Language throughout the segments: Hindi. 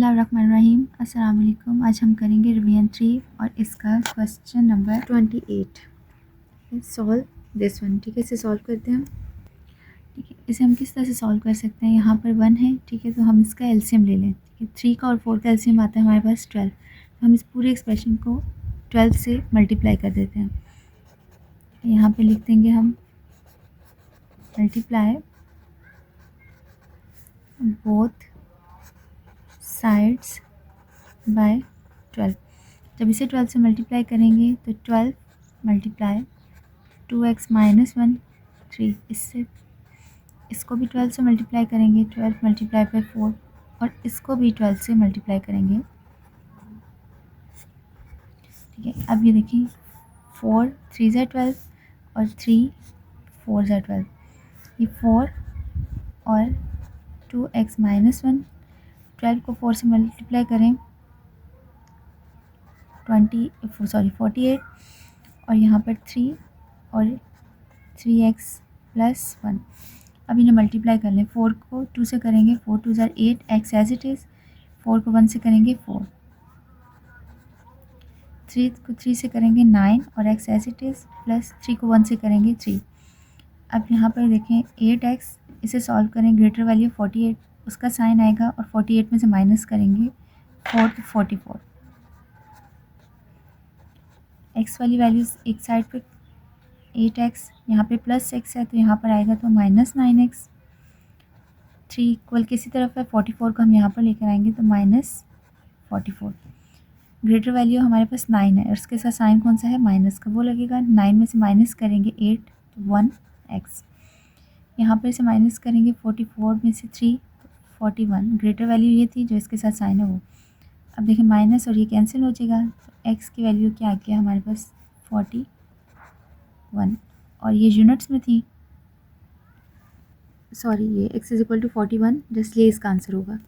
बिस्मिल्लाहिर्रहमानिर्रहीम। अस्सलाम वालेकुम। आज हम करेंगे रिवीजन 3 और इसका question number 28। Solve this one. ठीक है, इसे सॉल्व करते हैं हम। ठीक है, इसे हम किस तरह से सॉल्व कर सकते हैं। यहाँ पर 1 है, ठीक है, तो हम इसका एलसीएम ले लें। ठीक है, 3 का और 4 का एलसीएम आता है हमारे पास 12। तो हम इस पूरे एक्सप्रेशन को 12 से मल्टीप्लाई कर देते हैं। यहाँ पर लिख देंगे हम मल्टीप्लाई बोथ साइड्स बाय 12। जब इसे 12 से मल्टीप्लाई करेंगे तो 12 मल्टीप्लाई 2x माइनस 1 3। इससे इसको भी 12 से मल्टीप्लाई करेंगे, 12 मल्टीप्लाई बाय 4, और इसको भी 12 से मल्टीप्लाई करेंगे। ठीक है, अब ये देखिए 4 3 ज़ा 12 और 3 4 ज़ा 12। ये 4 और 2x माइनस 1, 12 को 4 से मल्टीप्लाई करें 48, और यहाँ पर 3 और 3x प्लस 1। अब इन्हें मल्टीप्लाई कर लें। 4 को 2 से करेंगे, 4 2 ज़ार 8, x एज इट इज़। 4 को 1 से करेंगे 4, 3 को 3 से करेंगे 9, और x as it is, plus 3 को 1 से करेंगे 3। अब यहाँ पर देखें 8x, इसे सॉल्व करें, ग्रेटर वैल्यू 48, उसका साइन आएगा और 48 में से माइनस करेंगे 4 तो 44। x वाली वैल्यूज़ एक साइड पे 8x, यहाँ पे प्लस x है तो यहाँ पर आएगा तो माइनस 9x। 3 इक्वल किसी तरफ है, 44 को हम यहाँ पर लेकर आएंगे तो माइनस 44। ग्रेटर वैल्यू हमारे पास 9 है और उसके साथ साइन कौन सा है, माइनस का, वो लगेगा। 9 में से माइनस करेंगे 8 तो 1x। यहाँ पर से माइनस करेंगे 44 में से 3 41। ग्रेटर वैल्यू ये थी, जो इसके साथ साइन है वो। अब देखिए माइनस और ये कैंसिल हो जाएगा, तो x की वैल्यू क्या आ गया हमारे पास 41, और ये यूनिट्स में थी, सॉरी ये x इज इक्वल टू 41, इसलिए इसका आंसर होगा।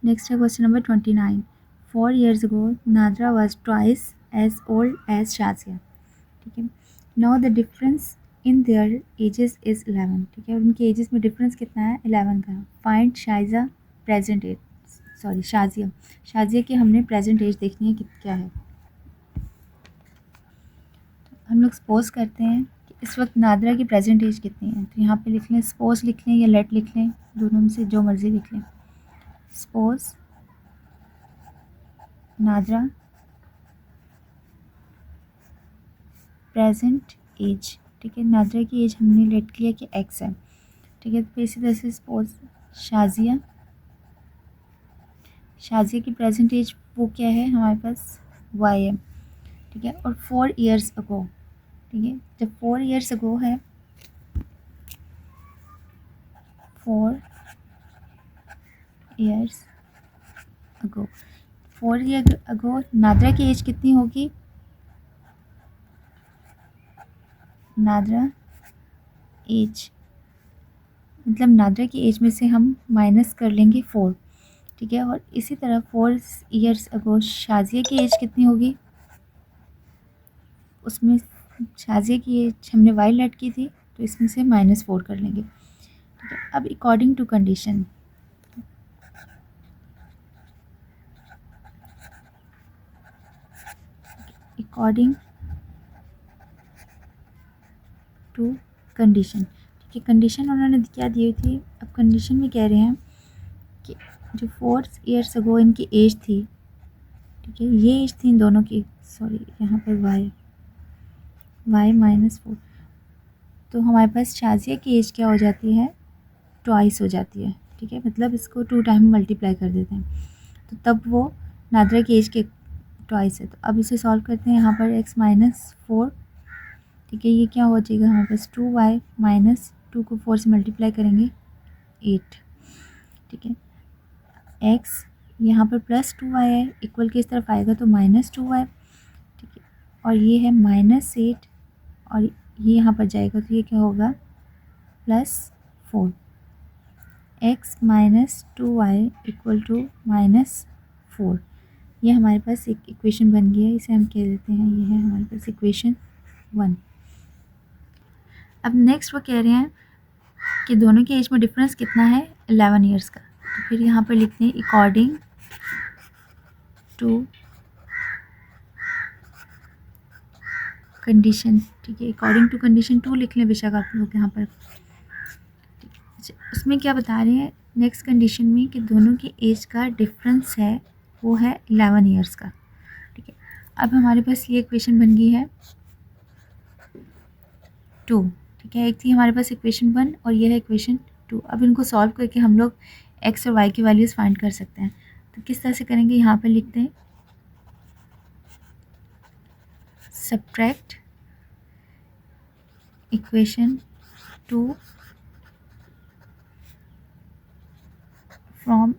नेक्स्ट है question number 29। 4 years ago Nadra was twice as old as Shazia. ठीक है, now the difference in their ages is 11। ठीक है, उनके एजेस में डिफरेंस कितना है, 11 का। Find Shaiza present age, sorry Shazia की हमने प्रेजेंट एज देखनी है क्या है। हम लोग सपोज करते हैं कि इस वक्त नादरा की प्रेजेंट एज कितनी है, तो यहाँ पे लिख लें, सपोज लिख लें या लेट लिख लें, दोनों में से जो मर्ज़ी लिख लें। सपोज नादरा प्रेजेंट एज, ठीक है, नादरा की एज हमने लेट किया कि x है। ठीक है, तो इसी तरह से सपोज शाजिया की प्रेजेंट एज वो क्या है हमारे पास, y है। ठीक है, और 4 years अगो, ठीक है, जब 4 years अगो है, 4 years अगो, 4 year अगो नादरा की एज कितनी होगी, नादरा एज मतलब नादरा की एज में से हम माइनस कर लेंगे 4। ठीक है, और इसी तरह 4 years अगो शाजिया की एज कितनी होगी, उसमें शाजिया की एज हमने वाई लेट की थी तो इसमें से -4 कर लेंगे। ठीक है, अब according to condition, according to condition, ठीक है, कंडीशन उन्होंने क्या दी हुई थी। अब कंडीशन में कह रहे हैं कि जो 4 years अगो इनकी एज थी, ठीक है, ये एज थी इन दोनों की, सॉरी यहाँ पर y -4, तो हमारे पास शाजिया की एज क्या हो जाती है, ट्वाइस हो जाती है। ठीक है, मतलब इसको 2 टाइम मल्टीप्लाई कर देते हैं, तो तब वो नादरा की एज के ट्वाइस है। तो अब इसे सॉल्व करते हैं, यहाँ पर x -4, ठीक है, ये क्या हो जाएगा हमारे पास 2y माइनस 2 को 4 से मल्टीप्लाई करेंगे 8। ठीक है, x यहाँ पर प्लस 2y है, इक्वल की इस तरफ आएगा तो -2y। ठीक है, और ये है -8, और ये यहाँ पर जाएगा तो ये क्या होगा +4। x -2y इक्वल टू -4, ये हमारे पास एक इक्वेशन बन गई है। इसे हम कह देते हैं, ये है हमारे पास इक्वेशन 1। अब नेक्स्ट वो कह रहे हैं कि दोनों की एज में डिफरेंस कितना है, 11 years का। तो फिर यहाँ पर लिखते हैं अकॉर्डिंग टू कंडीशन, ठीक है, अकॉर्डिंग टू कंडीशन 2 लिख लें बेशक आप लोग यहाँ पर। अच्छा, उसमें क्या बता रहे हैं नेक्स्ट कंडीशन में कि दोनों की एज का डिफरेंस है वो है 11 ईयर्स का, ठीक है। अब हमारे पास ये इक्वेशन बन गई है 2, ठीक है। एक थी हमारे पास इक्वेशन 1 और ये है इक्वेशन 2। अब इनको सॉल्व करके हम लोग एक्स और वाई की वैल्यूज़ फाइंड कर सकते हैं। तो किस तरह से करेंगे, यहाँ पर लिखते हैं सब्ट्रैक्ट इक्वेशन 2 फ्रॉम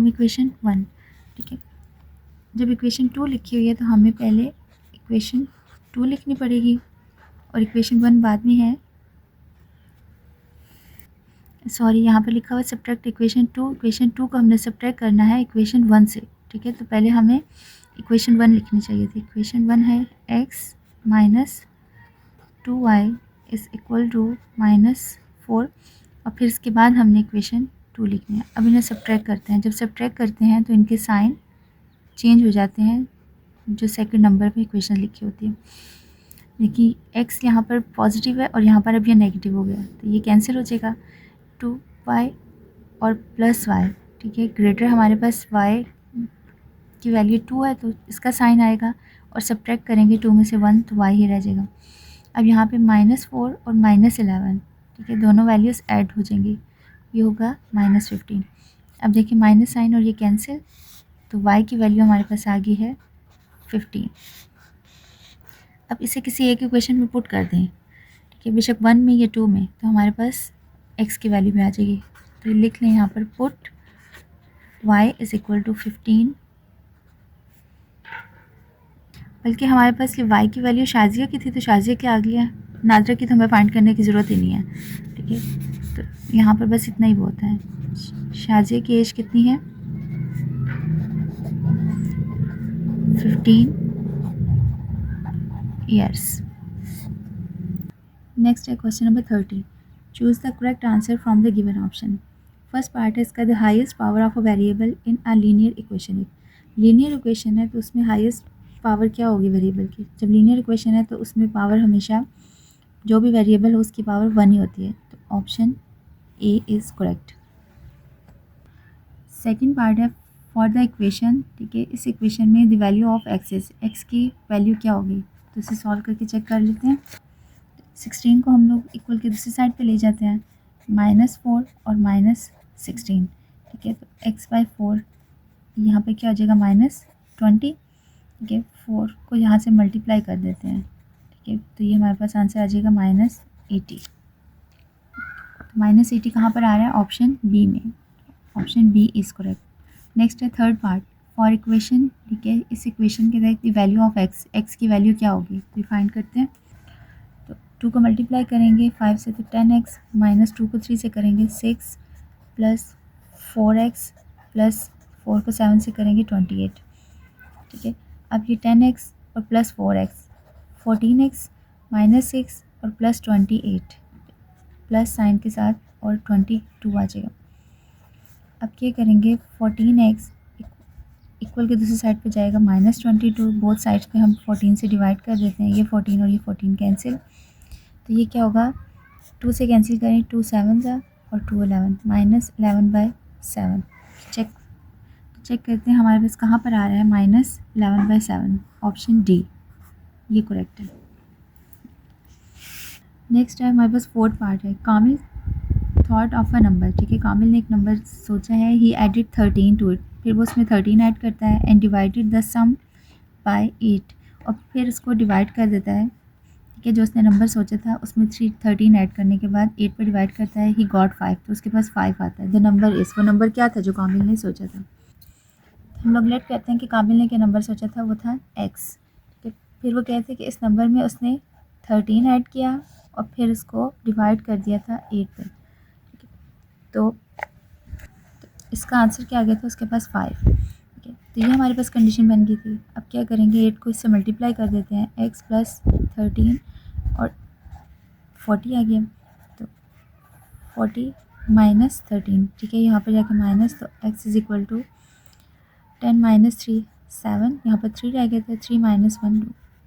इक्वेशन 1, ठीक है। जब इक्वेशन 2 लिखी हुई है तो हमें पहले इक्वेशन 2 लिखनी पड़ेगी और इक्वेशन 1 बाद में है। सॉरी, यहाँ पर लिखा हुआ है सब्ट्रैक्ट इक्वेशन 2। इक्वेशन 2 को हमने सब्ट्रैक्ट करना है इक्वेशन 1 से, ठीक है। तो पहले हमें इक्वेशन 1 लिखनी चाहिए थी। इक्वेशन 1 है x minus 2y is equal to -4 और फिर इसके बाद हमने इक्वेशन 2 लिखनी है। अब इन्हें सब्ट्रैक्ट करते हैं। जब सब्ट्रैक्ट करते हैं तो इनके साइन चेंज हो जाते हैं जो सेकंड नंबर पे इक्वेशन लिखी होती है। देखिए x यहाँ पर पॉजिटिव है और यहाँ पर अब ये नेगेटिव हो गया तो ये कैंसिल हो जाएगा। 2y और प्लस y, ठीक है, ग्रेटर हमारे पास y की वैल्यू 2 है तो इसका साइन आएगा और सब्ट्रैक्ट करेंगे 2 में से 1 तो y ही रह जाएगा। अब यहाँ पे -4 और -11, ठीक है, दोनों वैल्यूज़ ऐड हो जाएंगी, ये होगा -15। अब देखिए माइनस साइन और ये कैंसिल तो y की वैल्यू हमारे पास आ गई है 15। अब इसे किसी एक इक्वेशन में पुट कर दें, ठीक है, बेशक 1 में या 2 में, तो हमारे पास x की वैल्यू भी आ जाएगी। तो ये लिख लें यहाँ पर put y is equal to 15, बल्कि हमारे पास ये y की वैल्यू शाजिया की थी तो शाजिया की आ गई है, नादरा की तो हमें फाइंड करने की ज़रूरत ही नहीं है, ठीक है। तो यहाँ पर बस इतना ही बहुत है। शाजिया की एज कितनी है 15 ईयर्स। नेक्स्ट है question number 30। Choose the correct answer from the given option. First part है इसका, the highest power of a variable in a linear equation. Linear equation है तो उसमें हाईएस्ट पावर क्या होगी वेरिएबल की। जब लीनियर इक्वेशन है तो उसमें पावर हमेशा जो भी वेरिएबल हो उसकी पावर 1 ही होती है, तो option A is correct. Second part है फॉर द इक्वेशन, ठीक है, इस इक्वेशन में द वैल्यू ऑफ एक्स की वैल्यू क्या होगी, तो इसे सॉल्व करके चेक कर लेते हैं। 16 को हम लोग इक्वल के दूसरी साइड पे ले जाते हैं, -4 और -16, ठीक है। तो x/4 यहाँ पे क्या हो जाएगा -20, ठीक है। 4 को यहाँ से मल्टीप्लाई कर देते हैं, ठीक है, तो ये हमारे पास आंसर आ जाएगा -80। -80 कहाँ पर आ रहा है, ऑप्शन बी में, option B is correct. Next है थर्ड पार्ट फॉर इक्वेशन, ठीक है, इस इक्वेशन के तहत द वैल्यू ऑफ एक्स की वैल्यू क्या होगी तो फाइंड करते हैं। तो 2 को मल्टीप्लाई करेंगे 5 से तो 10x, -2 को 3 से करेंगे 6 प्लस 4x प्लस 4 को 7 से करेंगे 28, ठीक है। अब ये 10x और प्लस 4x 14x -6 और प्लस 28 प्लस साइन के साथ और 22 आ जाएगा। अब क्या करेंगे 14x इक्वल के दूसरी साइड पे जाएगा -22, बोथ साइड्स पे हम 14 से डिवाइड कर देते हैं, ये 14 और ये 14 कैंसिल, तो ये क्या होगा 2 से कैंसिल करें 2 7 और 2 11 -11/7। चेक करते हैं हमारे पास कहाँ पर आ रहा है -11/7, ऑप्शन डी ये करेक्ट है। नेक्स्ट है हमारे पास फोर्थ पार्ट है, कामिल थॉट ऑफ अ नंबर, ठीक है, कामिल ने एक नंबर सोचा है, ही एडिड 13 टू इट, फिर वो उसमें 13 ऐड करता है and divided the sum by 8 और फिर उसको डिवाइड कर देता है, ठीक है। जो उसने नंबर सोचा था उसमें 13 ऐड करने के बाद 8 पर डिवाइड करता है, ही गॉट 5, तो उसके पास 5 आता है। द नंबर इस, वो नंबर क्या था जो कामिल ने सोचा था। हम लोग लेट कहते हैं कि कामिल ने क्या नंबर सोचा था, वो था x, ठीक है। फिर वो कहते हैं कि इस नंबर में उसने 13 ऐड किया और फिर इसको डिवाइड कर दिया था 8 पर, ठीक है। तो इसका आंसर क्या आ गया था, उसके पास 5, ठीक है। तो ये हमारे पास कंडीशन बन गई थी। अब क्या करेंगे 8 को इससे मल्टीप्लाई कर देते हैं, x + 13 और 40 आ गया, तो 40 माइनस 13, ठीक है। यहाँ पर जाके माइनस, तो x is equal to 10 minus 3 7, यहाँ पर 3 रह गया था, 3 माइनस 1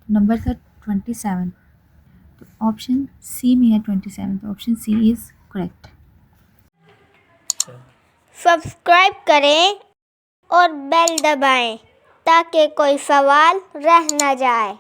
नंबर था 27, तो ऑप्शन सी में है 27, तो option C is correct. Subscribe करें और बेल दबाएं ताकि कोई सवाल रह न जाए।